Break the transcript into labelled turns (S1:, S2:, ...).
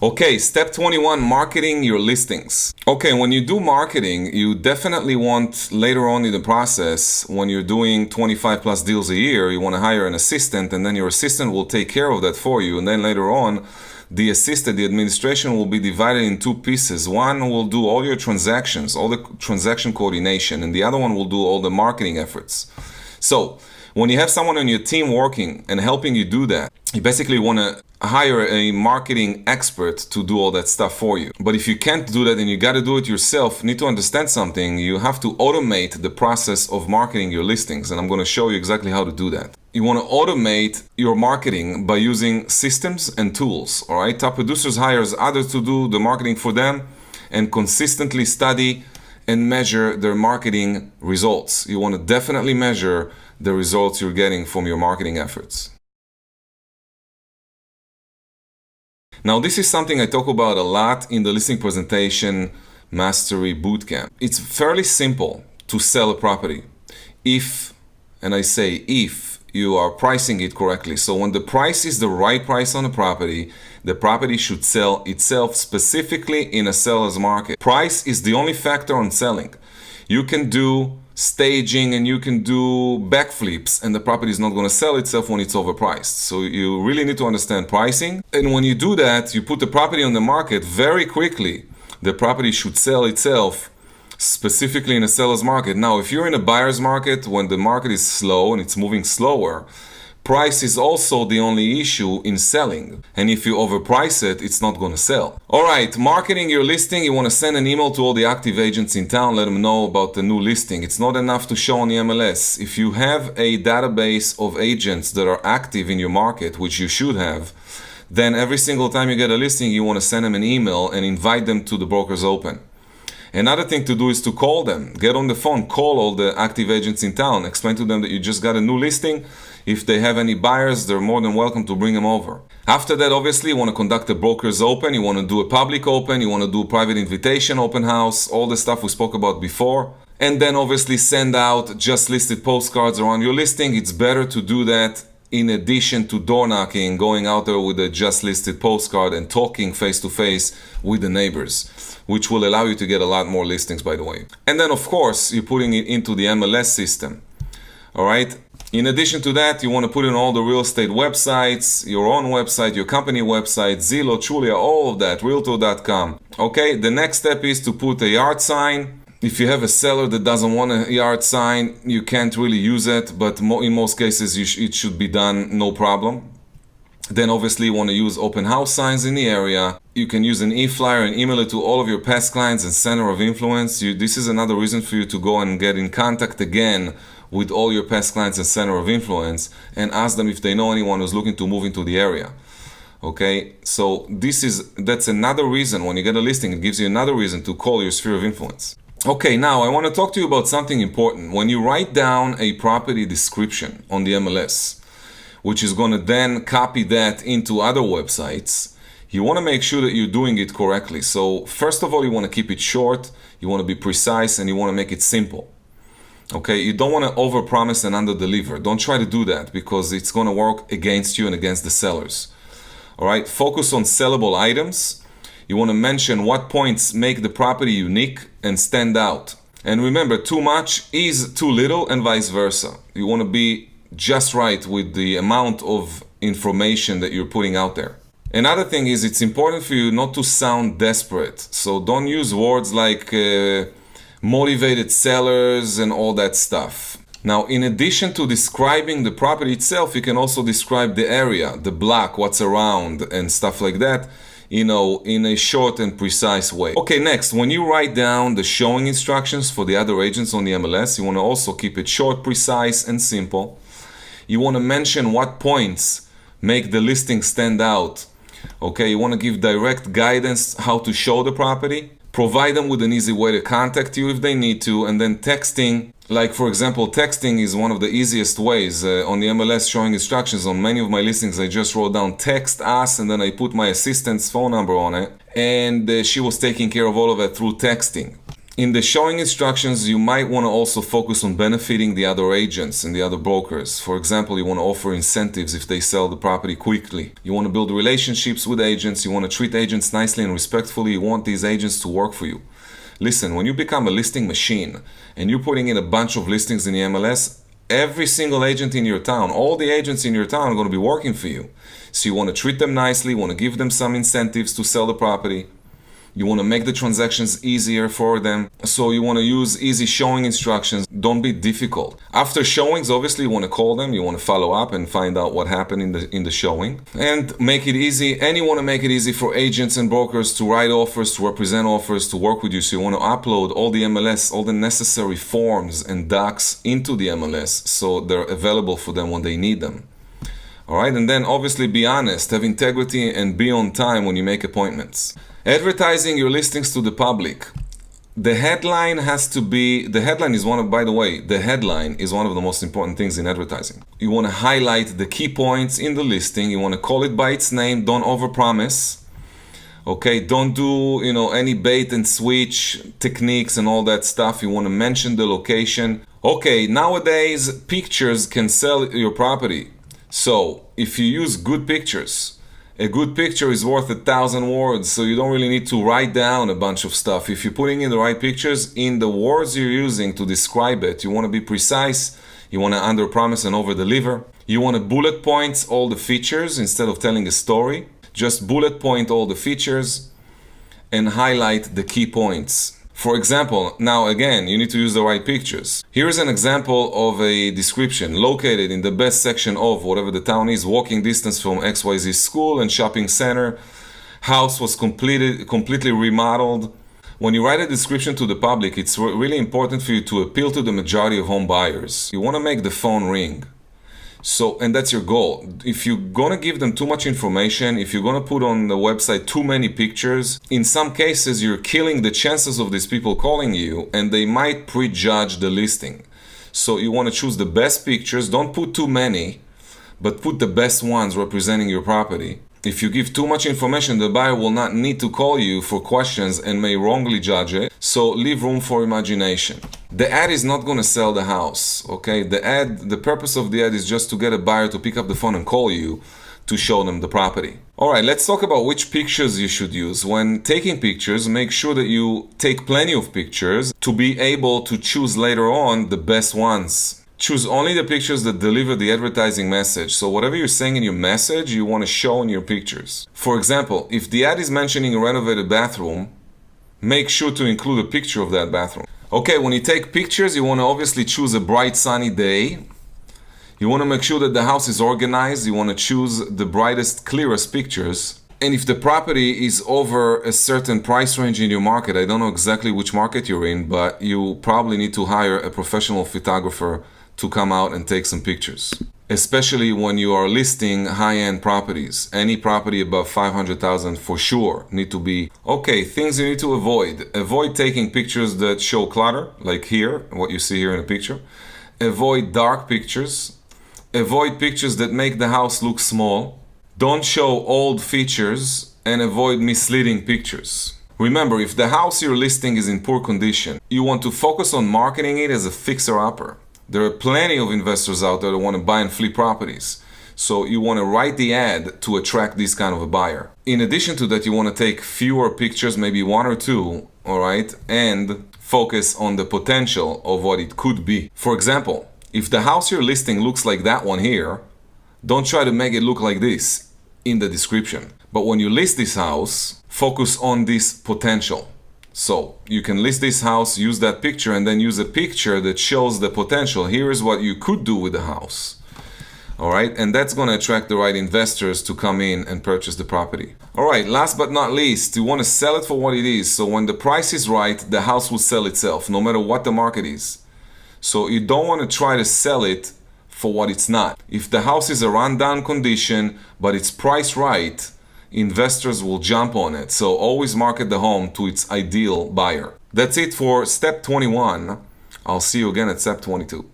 S1: Okay, step 21, marketing your listings. Okay, when you do marketing, you definitely want later on in the process, when you're doing 25 plus deals a year, you want to hire an assistant, and then your assistant will take care of that for you. And then later on, the assistant, the administration will be divided in two pieces. One will do all your transactions, all the transaction coordination, and the other one will do all the marketing efforts. So when you have someone on your team working and helping you do that, you basically want to hire a marketing expert to do all that stuff for you. But if you can't do that and you got to do it yourself, you need to understand something. You have to automate the process of marketing your listings, and I'm going to show you exactly how to do that. You want to automate your marketing by using systems and tools. All right, top producers hires others to do the marketing for them and consistently study and measure their marketing results. You want to definitely measure the results you're getting from your marketing efforts. Now, this is something I talk about a lot in the listing presentation mastery bootcamp. It's fairly simple to sell a property if, and I say if, you are pricing it correctly. So when the price is the right price on the property should sell itself, specifically in a seller's market. Price is the only factor on selling. You can do staging and you can do backflips, and the property is not going to sell itself when it's overpriced. So you really need to understand pricing. And when you do that, you put the property on the market very quickly. The property should sell itself, specifically in a seller's market. Now, if you're in a buyer's market, when the market is slow and it's moving slower, price is also the only issue in selling. And if you overprice it, it's not going to sell. All right, marketing your listing. You want to send an email to all the active agents in town, let them know about the new listing. It's not enough to show on the MLS. If you have a database of agents that are active in your market, which you should have, then every single time you get a listing, you want to send them an email and invite them to the Brokers Open. Another thing to do is to call them. Get on the phone, call all the active agents in town, explain to them that you just got a new listing. If they have any buyers, they're more than welcome to bring them over. After that, obviously, you want to conduct a Brokers Open, you want to do a public open, you want to do a private invitation open house, all the stuff we spoke about before. And then obviously send out just listed postcards around your listing. It's better to do that in addition to door knocking, going out there with a just listed postcard and talking face to face with the neighbors, which will allow you to get a lot more listings, by the way. And then, of course, you're putting it into the MLS system. All right. In addition to that, you want to put in all the real estate websites, your own website, your company website, Zillow, Trulia, all of that, Realtor.com. Okay. The next step is to put a yard sign. If you have a seller that doesn't want a yard sign, you can't really use it, but in most cases it should be done no problem. Then obviously you want to use open house signs in the area. You can use an e-flyer and email it to all of your past clients and center of influence. This is another reason for you to go and get in contact again with all your past clients and center of influence and ask them if they know anyone who's looking to move into the area. Okay, so that's another reason. When you get a listing, it gives you another reason to call your sphere of influence. Okay, now I want to talk to you about something important. When you write down a property description on the MLS, which is going to then copy that into other websites, you want to make sure that you're doing it correctly. So first of all, you want to keep it short, you want to be precise, and you want to make it simple. Okay, you don't want to overpromise and underdeliver. Don't try to do that because it's going to work against you and against the sellers. All right, focus on sellable items. You want to mention what points make the property unique and stand out. And remember, too much is too little and vice versa. You want to be just right with the amount of information that you're putting out there. Another thing is it's important for you not to sound desperate. So don't use words like motivated sellers and all that stuff. Now, in addition to describing the property itself, you can also describe the area, the block, what's around and stuff like that, in a short and precise way. Okay, next, when you write down the showing instructions for the other agents on the MLS, you want to also keep it short, precise, and simple. You want to mention what points make the listing stand out. Okay, you want to give direct guidance how to show the property. Provide them with an easy way to contact you if they need to, and then texting. Like, for example, texting is one of the easiest ways. On the MLS showing instructions on many of my listings, I just wrote down text us, and then I put my assistant's phone number on it, and she was taking care of all of it through texting. In the showing instructions, you might want to also focus on benefiting the other agents and the other brokers. For example, you want to offer incentives if they sell the property quickly. You want to build relationships with agents. You want to treat agents nicely and respectfully. You want these agents to work for you. Listen, when you become a listing machine and you're putting in a bunch of listings in the MLS, every single agent in your town, all the agents in your town are going to be working for you. So you want to treat them nicely, you want to give them some incentives to sell the property. You want to make the transactions easier for them. So you want to use easy showing instructions. Don't be difficult. After showings, obviously you want to call them. You want to follow up and find out what happened in the showing. And make it easy. And you want to make it easy for agents and brokers to write offers, to represent offers, to work with you. So you want to upload all the MLS, all the necessary forms and docs into the MLS so they're available for them when they need them. All right, and then obviously be honest, have integrity, and be on time when you make appointments. Advertising your listings to the public. The headline is one of the most important things in advertising. You want to highlight the key points in the listing. You want to call it by its name. Don't overpromise. Okay, don't do, any bait and switch techniques and all that stuff. You want to mention the location. Okay, nowadays pictures can sell your property. So if you use good pictures, a good picture is worth 1,000 words, so you don't really need to write down a bunch of stuff. If you're putting in the right pictures, in the words you're using to describe it, you want to be precise, you want to under-promise and over-deliver. You want to bullet point all the features instead of telling a story. Just bullet point all the features and highlight the key points. For example, now again, you need to use the right pictures. Here's an example of a description. Located in the best section of whatever the town is, walking distance from XYZ school and shopping center. House was completely remodeled. When you write a description to the public, it's really important for you to appeal to the majority of home buyers. You want to make the phone ring. And that's your goal. If you're gonna give them too much information, if you're gonna put on the website too many pictures, in some cases you're killing the chances of these people calling you, and they might prejudge the listing. So you want to choose the best pictures. Don't put too many, but put the best ones representing your property. If you give too much information, the buyer will not need to call you for questions and may wrongly judge it. So leave room for imagination. The ad is not going to sell the house, okay? The purpose of the ad is just to get a buyer to pick up the phone and call you to show them the property. All right, let's talk about which pictures you should use. When taking pictures, make sure that you take plenty of pictures to be able to choose later on the best ones. Choose only the pictures that deliver the advertising message. So whatever you're saying in your message, you want to show in your pictures. For example, if the ad is mentioning a renovated bathroom, make sure to include a picture of that bathroom. Okay, when you take pictures, you want to obviously choose a bright sunny day. You want to make sure that the house is organized. You want to choose the brightest, clearest pictures. And if the property is over a certain price range in your market, I don't know exactly which market you're in, but you probably need to hire a professional photographer to come out and take some pictures. Especially when you are listing high-end properties. Any property above $500,000 for sure need to be. Okay, things you need to avoid. Avoid taking pictures that show clutter, like here, what you see here in the picture. Avoid dark pictures. Avoid pictures that make the house look small. Don't show old features, and avoid misleading pictures. Remember, if the house you're listing is in poor condition, you want to focus on marketing it as a fixer-upper. There are plenty of investors out there that want to buy and flip properties. So you want to write the ad to attract this kind of a buyer. In addition to that, you want to take fewer pictures, maybe one or two, all right, and focus on the potential of what it could be. For example, if the house you're listing looks like that one here, don't try to make it look like this in the description. But when you list this house, focus on this potential. So you can list this house, use that picture, and then use a picture that shows the potential. Here is what you could do with the house. All right, and that's going to attract the right investors to come in and purchase the property. All right, last but not least, you want to sell it for what it is. So when the price is right, the house will sell itself, no matter what the market is. So you don't want to try to sell it for what it's not. If the house is a rundown condition, but it's priced right, investors will jump on it. So always market the home to its ideal buyer. That's it for step 21. I'll see you again at step 22.